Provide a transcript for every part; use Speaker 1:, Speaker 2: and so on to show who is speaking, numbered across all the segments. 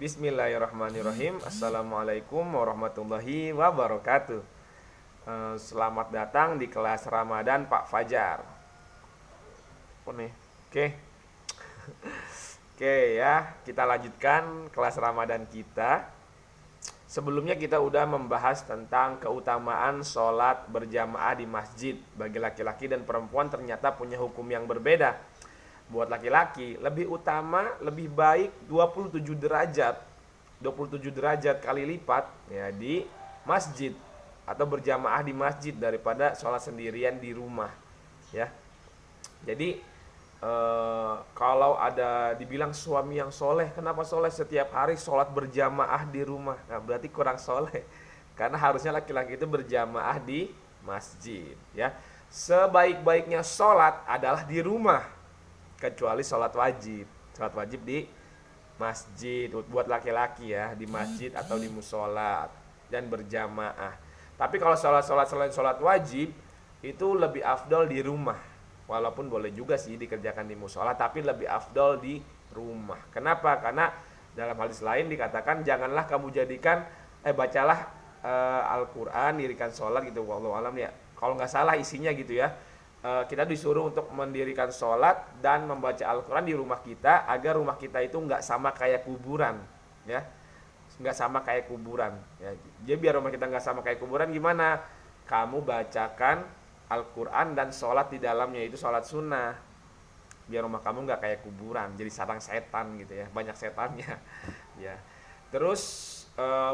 Speaker 1: Bismillahirrahmanirrahim. Assalamualaikum warahmatullahi wabarakatuh. Selamat datang di kelas Ramadan Pak Fajar. Apa nih? Oke. Oke ya, kita lanjutkan kelas Ramadan kita. Sebelumnya kita udah membahas tentang keutamaan sholat berjamaah di masjid. Bagi laki-laki dan perempuan ternyata punya hukum yang berbeda. Buat laki-laki lebih utama, lebih baik 27 derajat 27 derajat kali lipat ya di masjid atau berjamaah di masjid daripada sholat sendirian di rumah ya. Jadi kalau ada dibilang suami yang soleh, kenapa soleh setiap hari sholat berjamaah di rumah? Nah, berarti kurang soleh karena harusnya laki-laki itu berjamaah di masjid ya. Sebaik-baiknya sholat adalah di rumah, kecuali sholat wajib di masjid buat laki-laki ya, di masjid atau di musola dan berjamaah. Tapi kalau sholat selain sholat wajib itu lebih afdol di rumah, walaupun boleh juga sih dikerjakan di musola, tapi lebih afdol di rumah. Kenapa? Karena dalam hadis lain dikatakan janganlah kamu jadikan bacalah Al-Quran dirikan sholat gitu, wallahu alam ya, kalau nggak salah isinya gitu ya. Kita disuruh untuk mendirikan sholat dan membaca Al-Quran di rumah kita agar rumah kita itu nggak sama kayak kuburan ya, nggak sama kayak kuburan ya. Jadi biar rumah kita nggak sama kayak kuburan, gimana? Kamu bacakan Al-Quran dan sholat di dalamnya, itu sholat sunnah, biar rumah kamu nggak kayak kuburan, jadi sarang setan gitu ya, banyak setannya ya. Terus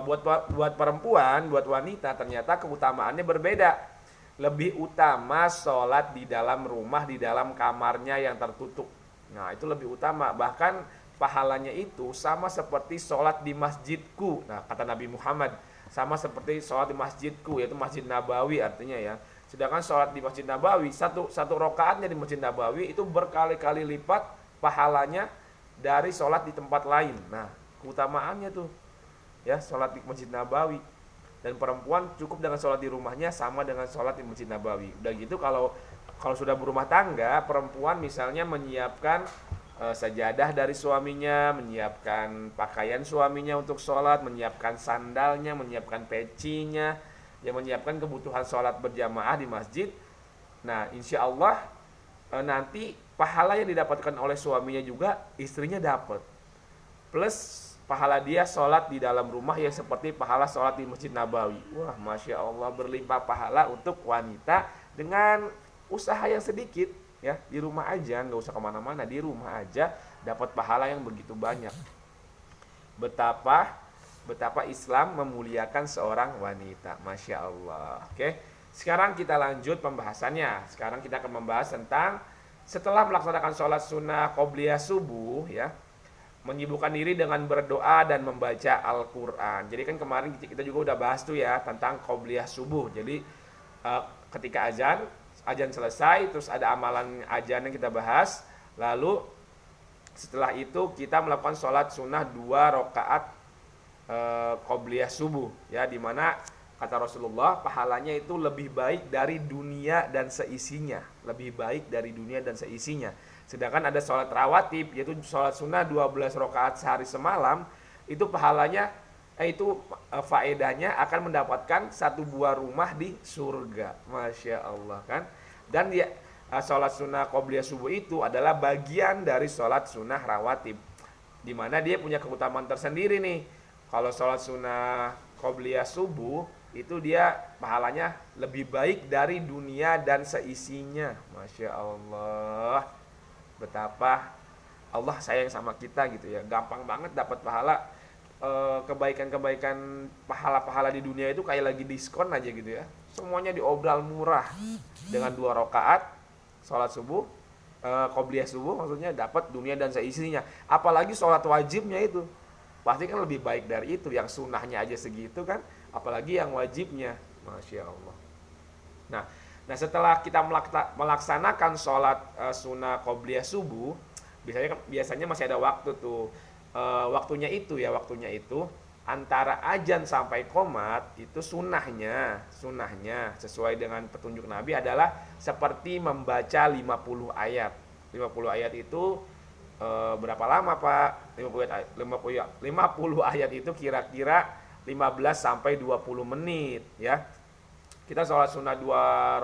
Speaker 1: buat perempuan, buat wanita ternyata keutamaannya berbeda. Lebih utama sholat di dalam rumah, di dalam kamarnya yang tertutup. Nah itu lebih utama. Bahkan pahalanya itu sama seperti sholat di masjidku. Nah kata Nabi Muhammad, sama seperti sholat di masjidku, yaitu Masjid Nabawi artinya ya. Sedangkan sholat di Masjid Nabawi, satu rakaatnya di Masjid Nabawi itu berkali-kali lipat pahalanya dari sholat di tempat lain. Nah keutamaannya tuh ya, sholat di Masjid Nabawi. Dan perempuan cukup dengan sholat di rumahnya sama dengan sholat di Masjid Nabawi. Udah gitu kalau sudah berumah tangga, perempuan misalnya menyiapkan sajadah dari suaminya, menyiapkan pakaian suaminya untuk sholat, menyiapkan sandalnya, menyiapkan pecinya, yang menyiapkan kebutuhan sholat berjamaah di masjid. Nah insya Allah nanti pahala yang didapatkan oleh suaminya juga istrinya dapat, plus pahala dia sholat di dalam rumah yang seperti pahala sholat di Masjid Nabawi. Wah Masya Allah, berlimpah pahala untuk wanita dengan usaha yang sedikit ya, di rumah aja, nggak usah kemana-mana, di rumah aja dapat pahala yang begitu banyak. Betapa Islam memuliakan seorang wanita, Masya Allah. Oke, sekarang kita lanjut pembahasannya. Sekarang kita akan membahas tentang setelah melaksanakan sholat sunnah qobliyah subuh ya, menyibukkan diri dengan berdoa dan membaca Al-Quran. Jadi kan kemarin kita juga udah bahas tuh ya tentang qobliyah subuh. Jadi ketika azan selesai, terus ada amalan azan yang kita bahas. Lalu setelah itu kita melakukan sholat sunnah 2 rakaat qobliyah subuh ya, dimana kata Rasulullah pahalanya itu lebih baik dari dunia dan seisinya, lebih baik dari dunia dan seisinya. Sedangkan ada sholat rawatib, yaitu sholat sunnah 12 rakaat sehari semalam, itu pahalanya faedahnya akan mendapatkan 1 buah rumah di surga. Masya Allah kan. Dan dia sholat sunnah qobliyah subuh itu adalah bagian dari sholat sunnah rawatib, dimana dia punya keutamaan tersendiri nih. Kalau sholat sunnah qobliyah subuh itu dia pahalanya lebih baik dari dunia dan seisinya. Masya Allah, betapa Allah sayang sama kita gitu ya. Gampang banget dapat pahala, kebaikan-kebaikan, pahala-pahala di dunia itu kayak lagi diskon aja gitu ya. Semuanya diobral murah. Dengan 2 rakaat sholat subuh, qobliyah subuh maksudnya, dapat dunia dan seisinya. Apalagi sholat wajibnya itu pasti kan lebih baik dari itu. Yang sunnahnya aja segitu kan, apalagi yang wajibnya. Masya Allah. Nah setelah kita melaksanakan sholat sunnah qobliyah subuh, biasanya masih ada waktu tuh. Waktunya itu antara azan sampai qomat itu sunnahnya sesuai dengan petunjuk Nabi adalah seperti membaca 50 ayat. 50 ayat itu Berapa lama Pak? 50 ayat itu kira-kira 15 sampai 20 menit ya. Kita sholat sunnah 2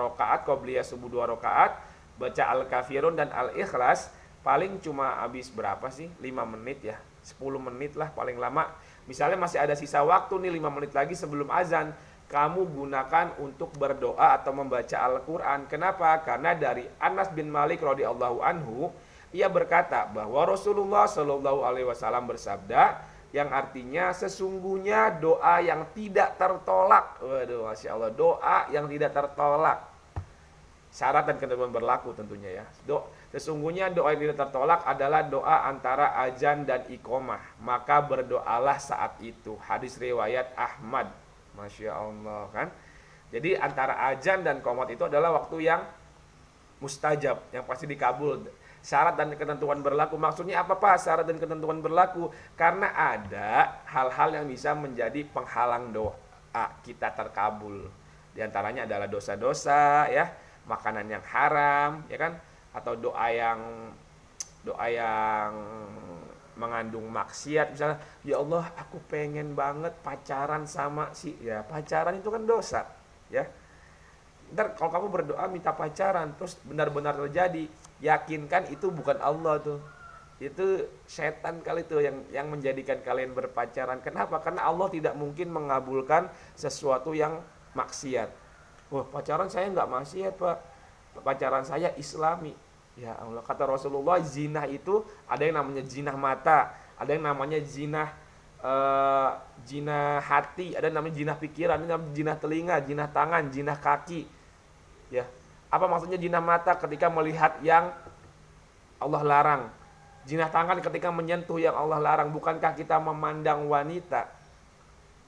Speaker 1: rakaat, qobliyah subuh 2 rakaat, baca Al-Kafirun dan Al-Ikhlas paling cuma habis berapa sih? 5 menit ya. 10 menit lah paling lama. Misalnya masih ada sisa waktu nih 5 menit lagi sebelum azan, kamu gunakan untuk berdoa atau membaca Al-Quran. Kenapa? Karena dari Anas bin Malik radhiyallahu anhu, ia berkata bahwa Rasulullah Shallallahu Alaihi Wasallam bersabda, yang artinya sesungguhnya doa yang tidak tertolak. Waduh, masya Allah, doa yang tidak tertolak. Syarat dan ketentuan berlaku tentunya ya. Sesungguhnya doa yang tidak tertolak adalah doa antara azan dan iqomah. Maka berdoalah saat itu. Hadis riwayat Ahmad. Masya Allah kan. Jadi antara azan dan qomat itu adalah waktu yang mustajab, yang pasti dikabul. Syarat dan ketentuan berlaku. Maksudnya apa Pak syarat dan ketentuan berlaku? Karena ada hal-hal yang bisa menjadi penghalang doa kita terkabul. Di antaranya adalah dosa-dosa ya, makanan yang haram ya kan, atau doa yang mengandung maksiat. Misalnya, ya Allah aku pengen banget pacaran sama si, ya pacaran itu kan dosa ya. Ntar kalau kamu berdoa minta pacaran terus benar-benar terjadi, yakinkan itu bukan Allah tuh, itu setan kali tuh yang menjadikan kalian berpacaran. Kenapa? Karena Allah tidak mungkin mengabulkan sesuatu yang maksiat. Wah pacaran saya nggak maksiat Pak, pacaran saya Islami. Ya Allah, kata Rasulullah, zina itu ada yang namanya zina mata, ada yang namanya zina zina hati, ada yang namanya zina pikiran, ada yang namanya zina telinga, zina tangan, zina kaki. Ya, apa maksudnya zina mata? Ketika melihat yang Allah larang. Zina tangan ketika menyentuh yang Allah larang. Bukankah kita memandang wanita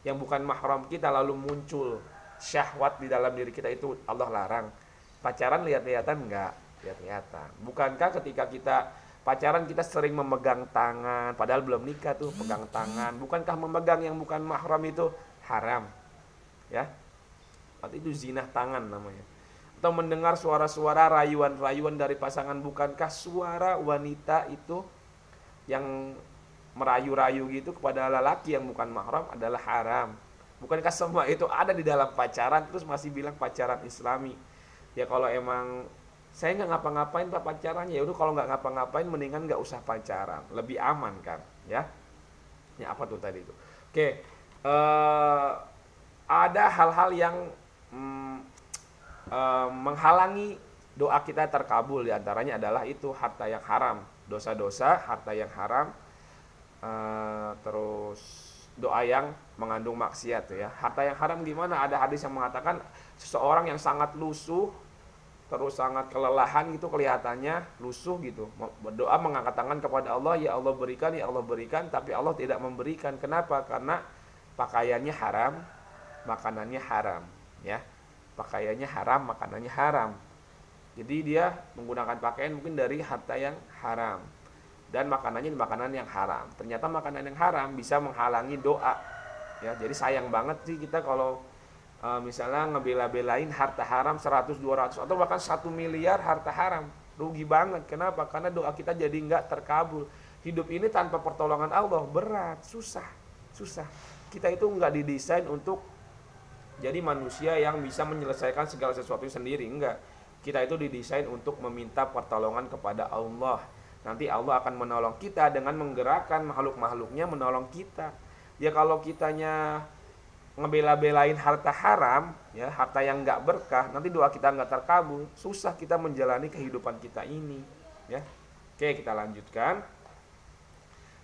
Speaker 1: yang bukan mahram kita lalu muncul syahwat di dalam diri kita, itu Allah larang. Pacaran lihat-lihatan enggak? Lihat-lihatan. Bukankah ketika kita pacaran kita sering memegang tangan, padahal belum nikah tuh pegang tangan. Bukankah memegang yang bukan mahram itu haram? Ya. Berarti itu zina tangan namanya. Atau mendengar suara-suara rayuan-rayuan dari pasangan, bukankah suara wanita itu yang merayu-rayu gitu kepada lelaki yang bukan mahram adalah haram? Bukankah semua itu ada di dalam pacaran, terus masih bilang pacaran Islami? Ya kalau emang saya nggak ngapa-ngapain Pak pacaran, ya udah kalau nggak ngapa-ngapain mendingan nggak usah pacaran, lebih aman kan ya. Ya apa tuh tadi itu? Oke, ada hal-hal yang menghalangi doa kita terkabul. Di antaranya adalah itu harta yang haram, dosa-dosa, harta yang haram, terus doa yang mengandung maksiat tuh ya. Harta yang haram gimana? Ada hadis yang mengatakan seseorang yang sangat lusuh, terus sangat kelelahan gitu, kelihatannya lusuh gitu, berdoa mengangkat tangan kepada Allah, ya Allah berikan, ya Allah berikan, tapi Allah tidak memberikan. Kenapa? Karena pakaiannya haram, makanannya haram ya. Pakaiannya haram, makanannya haram. Jadi dia menggunakan pakaian mungkin dari harta yang haram, dan makanannya makanan yang haram. Ternyata makanan yang haram bisa menghalangi doa. Ya, jadi sayang banget sih kita kalau misalnya ngebela-belain harta haram 100, 200 atau bahkan 1 miliar harta haram. Rugi banget. Kenapa? Karena doa kita jadi nggak terkabul. Hidup ini tanpa pertolongan Allah berat, susah. Kita itu nggak didesain untuk jadi manusia yang bisa menyelesaikan segala sesuatu sendiri, enggak. Kita itu didesain untuk meminta pertolongan kepada Allah. Nanti Allah akan menolong kita dengan menggerakkan makhluk-makhluknya menolong kita. Ya kalau kitanya ngebela-belain harta haram, ya harta yang enggak berkah, nanti doa kita enggak terkabul. Susah kita menjalani kehidupan kita ini, ya. Oke, kita lanjutkan.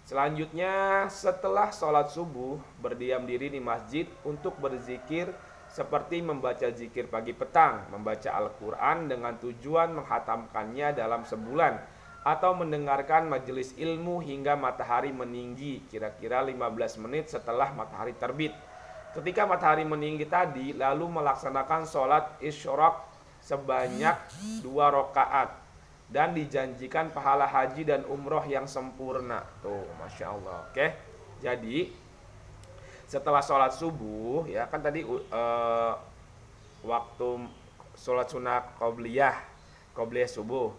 Speaker 1: Selanjutnya, setelah sholat subuh, berdiam diri di masjid untuk berzikir seperti membaca zikir pagi petang, membaca Al-Quran dengan tujuan menghatamkannya dalam sebulan, atau mendengarkan majelis ilmu hingga matahari meninggi, kira-kira 15 menit setelah matahari terbit. Ketika matahari meninggi tadi, lalu melaksanakan sholat isyraq sebanyak 2 rakaat. Dan dijanjikan pahala haji dan umroh yang sempurna. Tuh, Masya Allah. Oke. Jadi, setelah sholat subuh, ya kan tadi waktu sholat sunat qobliyah subuh.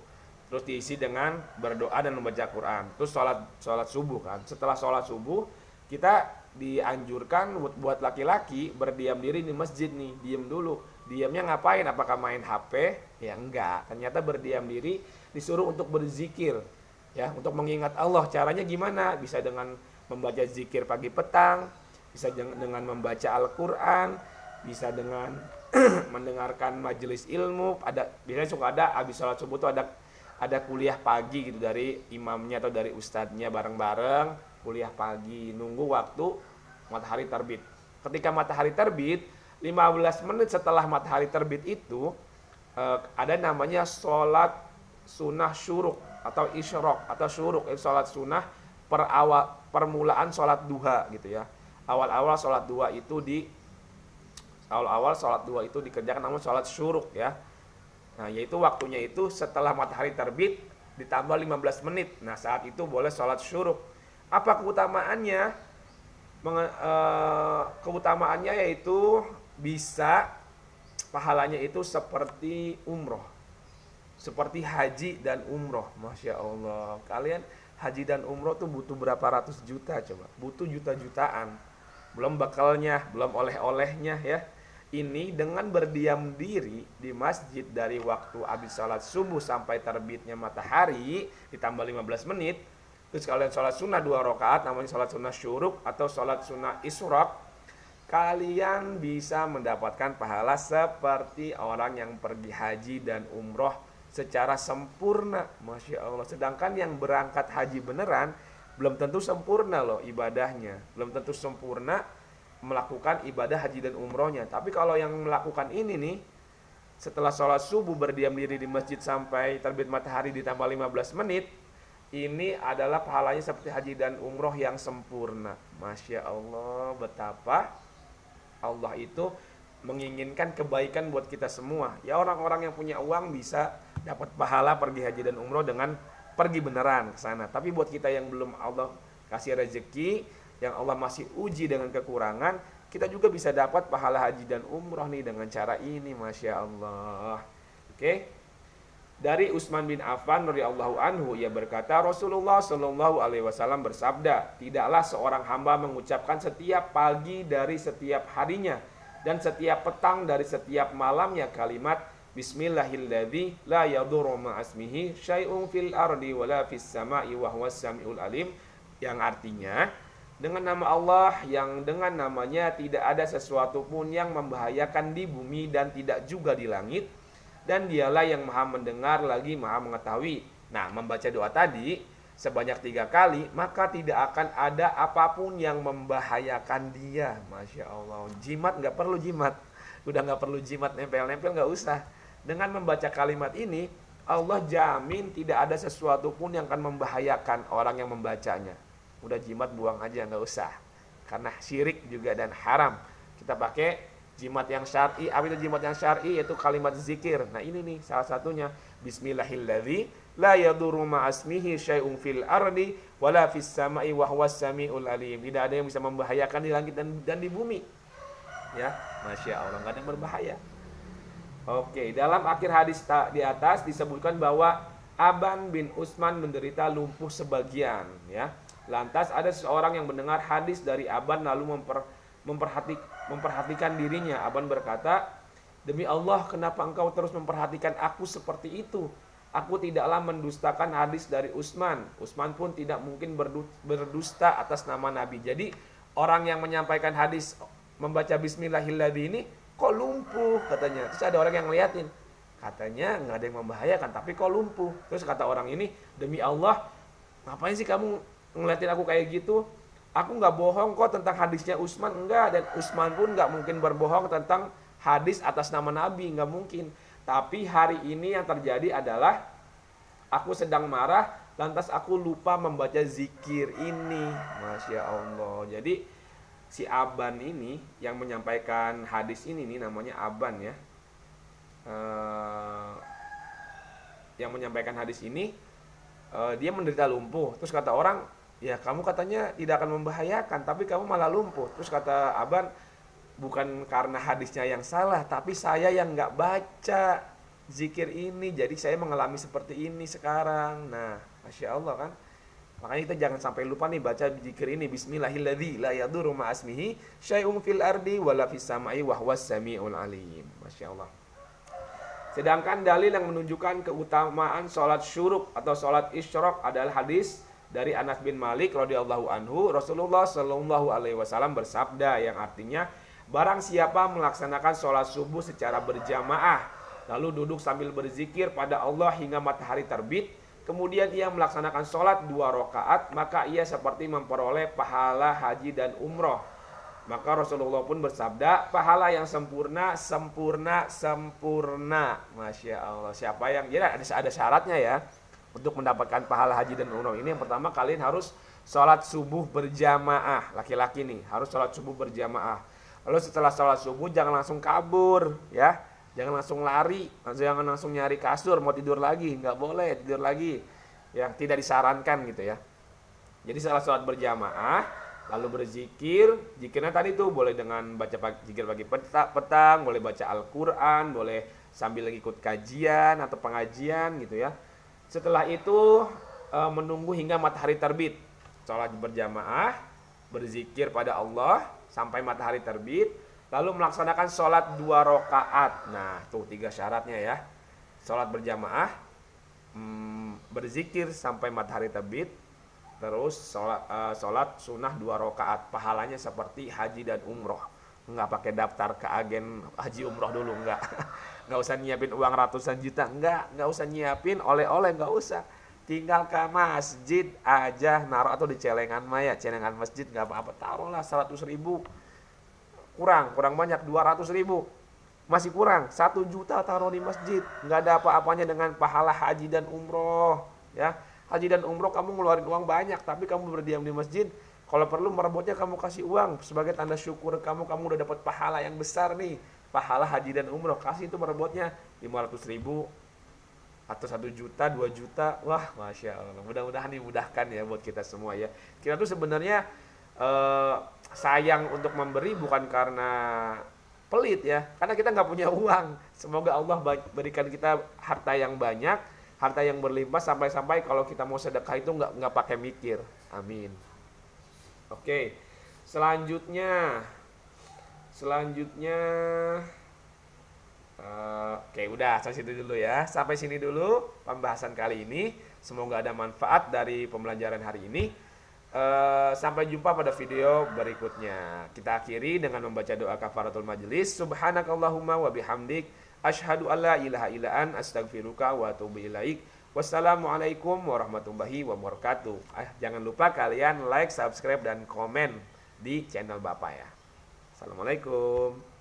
Speaker 1: terus diisi dengan berdoa dan membaca Quran. Terus sholat subuh kan. Setelah sholat subuh kita dianjurkan buat laki-laki berdiam diri di masjid nih, diem dulu. Diamnya ngapain? Apakah main HP? Ya enggak. Ternyata berdiam diri disuruh untuk berzikir, ya, untuk mengingat Allah. Caranya gimana? Bisa dengan membaca zikir pagi petang, bisa dengan membaca Al-Quran, bisa dengan mendengarkan majelis ilmu. Biasanya suka ada habis sholat subuh tuh ada kuliah pagi gitu dari imamnya atau dari ustadznya bareng-bareng, kuliah pagi nunggu waktu matahari terbit. Ketika matahari terbit 15 menit setelah matahari terbit itu ada namanya sholat sunnah syuruk atau isyrok atau syuruk, sholat sunnah permulaan sholat duha gitu ya. Awal-awal sholat duha itu dikerjakan namun sholat syuruk ya. Nah, yaitu waktunya itu setelah matahari terbit ditambah 15 menit. Nah, saat itu boleh sholat syuruk. Apa keutamaannya? Keutamaannya yaitu bisa pahalanya itu seperti umroh, seperti haji dan umroh. Masya Allah, kalian haji dan umroh tuh butuh berapa ratus juta coba, butuh juta-jutaan, belum bekalnya, belum oleh-olehnya ya. Ini dengan berdiam diri di masjid dari waktu habis sholat subuh sampai terbitnya matahari ditambah 15 menit. Terus kalian sholat sunnah 2 rakaat, namanya sholat sunnah syuruk atau sholat sunnah isyraq, kalian bisa mendapatkan pahala seperti orang yang pergi haji dan umroh secara sempurna. Masya Allah. Sedangkan yang berangkat haji beneran belum tentu sempurna loh ibadahnya, belum tentu sempurna melakukan ibadah haji dan umrohnya. Tapi kalau yang melakukan ini nih, setelah sholat subuh berdiam diri di masjid sampai terbit matahari ditambah 15 menit, ini adalah pahalanya seperti haji dan umroh yang sempurna. Masya Allah, betapa Allah itu menginginkan kebaikan buat kita semua. Ya, orang-orang yang punya uang bisa dapat pahala pergi haji dan umroh dengan pergi beneran ke sana. Tapi buat kita yang belum Allah kasih rezeki, yang Allah masih uji dengan kekurangan, kita juga bisa dapat pahala haji dan umroh nih dengan cara ini. Masya Allah. Oke. Dari Utsman bin Affan radhiyallahu anhu, ia berkata, Rasulullah shallallahu alaihi wasallam bersabda, tidaklah seorang hamba mengucapkan setiap pagi dari setiap harinya dan setiap petang dari setiap malamnya kalimat Bismillahilladzi la yadurru ma'asmihi syai'un fil ardi wala fis sama'i wa huwas samiul alim, yang artinya dengan nama Allah yang dengan namanya tidak ada sesuatu pun yang membahayakan di bumi dan tidak juga di langit, dan dialah yang maha mendengar lagi maha mengetahui. Nah, membaca doa tadi sebanyak 3 kali, maka tidak akan ada apapun yang membahayakan dia. Masya Allah. Jimat nggak perlu jimat. Udah nggak perlu jimat, nempel-nempel nggak usah. Dengan membaca kalimat ini, Allah jamin tidak ada sesuatu pun yang akan membahayakan orang yang membacanya. Udah jimat buang aja, nggak usah. Karena syirik juga dan haram. Kita pakai jimat yang syar'i. Apa itu jimat yang syar'i? Yaitu kalimat zikir. Nah, ini nih salah satunya. Bismillahilladzi la yadurru ma'asmihi syai'un fil ardi wala fis sama'i wa huwas samiul alim. Tidak ada yang bisa membahayakan di langit dan di bumi. Ya, Masya Allah, nggak ada yang berbahaya. Oke, dalam akhir hadis di atas disebutkan bahwa Aban bin Utsman menderita lumpuh sebagian, ya. Lantas ada seseorang yang mendengar hadis dari Aban lalu memperhatikan dirinya. Aban berkata, demi Allah, kenapa engkau terus memperhatikan aku seperti itu? Aku tidaklah mendustakan hadis dari Utsman. Utsman pun tidak mungkin berdusta atas nama Nabi. Jadi orang yang menyampaikan hadis membaca Bismillahilladzi ini kok lumpuh katanya. Terus ada orang yang ngeliatin, katanya nggak ada yang membahayakan, tapi kok lumpuh. Terus kata orang ini, demi Allah, ngapain sih kamu ngeliatin aku kayak gitu? Aku nggak bohong kok tentang hadisnya Utsman, enggak. Dan Utsman pun nggak mungkin berbohong tentang hadis atas nama Nabi, nggak mungkin. Tapi hari ini yang terjadi adalah aku sedang marah, lantas aku lupa membaca zikir ini. Masya Allah. Jadi si Aban ini yang menyampaikan hadis ini nih, namanya Aban ya. Yang menyampaikan hadis ini dia menderita lumpuh. Terus kata orang, ya kamu katanya tidak akan membahayakan, tapi kamu malah lumpuh. Terus kata Aban, bukan karena hadisnya yang salah, tapi saya yang nggak baca zikir ini, jadi saya mengalami seperti ini sekarang. Nah, Masya Allah kan. Makanya kita jangan sampai lupa nih baca zikir ini, Bismillahilladzi la yadurru ma'asmihi syai'un fil ardi wala fis sama'i wa huwas samiul alim. Masya Allah. Sedangkan dalil yang menunjukkan keutamaan sholat syuruk atau sholat isyraq adalah hadis dari Anas bin Malik radhiyallahu anhu. Rasulullah shallallahu alaihi wasallam bersabda yang artinya, barang siapa melaksanakan sholat subuh secara berjamaah, lalu duduk sambil berzikir pada Allah hingga matahari terbit, kemudian ia melaksanakan sholat 2 rakaat, maka ia seperti memperoleh pahala haji dan umroh. Maka Rasulullah pun bersabda, pahala yang sempurna, sempurna, sempurna. Masya Allah. Siapa yang, ya ada syaratnya ya, untuk mendapatkan pahala haji dan umroh ini. Yang pertama, kalian harus sholat subuh berjamaah. Laki-laki nih, harus sholat subuh berjamaah. Lalu setelah sholat subuh jangan langsung kabur ya. Jangan langsung lari, jangan langsung nyari kasur, mau tidur lagi, nggak boleh tidur lagi. Yang tidak disarankan gitu ya. Jadi setelah sholat berjamaah, lalu berzikir, zikirnya tadi tuh boleh dengan baca zikir pagi petang, boleh baca Al-Quran, boleh sambil ikut kajian atau pengajian gitu ya. Setelah itu menunggu hingga matahari terbit. Sholat berjamaah, berzikir pada Allah sampai matahari terbit. Lalu melaksanakan sholat 2 rakaat. Nah, tuh 3 syaratnya ya. Sholat berjamaah, berzikir sampai matahari terbit, terus sholat sunnah 2 rakaat. Pahalanya seperti haji dan umroh. Nggak pakai daftar ke agen haji umroh dulu, nggak. Nggak usah nyiapin uang ratusan juta, nggak usah nyiapin oleh-oleh, nggak usah. Tinggal ke masjid aja naruh, atau di celengan maya, celengan masjid nggak apa-apa, taruhlah 100.000. Kurang banyak, 200.000 masih kurang, 1 juta taruh di masjid, nggak ada apa-apanya dengan pahala haji dan umroh ya. Haji dan umroh kamu ngeluarin uang banyak, tapi kamu berdiam di masjid, kalau perlu merebutnya kamu kasih uang sebagai tanda syukur kamu udah dapat pahala yang besar nih, pahala haji dan umroh. Kasih itu merebutnya 500.000 atau 1 juta, 2 juta. Wah, Masya Allah, mudah-mudahan dimudahkan ya buat kita semua ya. Kita tuh sebenarnya sayang untuk memberi bukan karena pelit ya, karena kita nggak punya uang. Semoga Allah berikan kita harta yang banyak, harta yang berlimpah, sampai-sampai kalau kita mau sedekah itu nggak pakai mikir. Amin. Oke, selanjutnya oke, udah sampai situ dulu ya. Sampai sini dulu pembahasan kali ini. Semoga ada manfaat dari pembelajaran hari ini. Sampai jumpa pada video berikutnya. Kita akhiri dengan membaca doa kafaratul majelis. Subhanakallahumma wa bihamdik, asyhadu alla ilaha illa an, astaghfiruka wa atubu ilaik. Wassalamualaikum warahmatullahi wabarakatuh. Jangan lupa kalian like, subscribe, dan komen di channel Bapak ya. Assalamualaikum.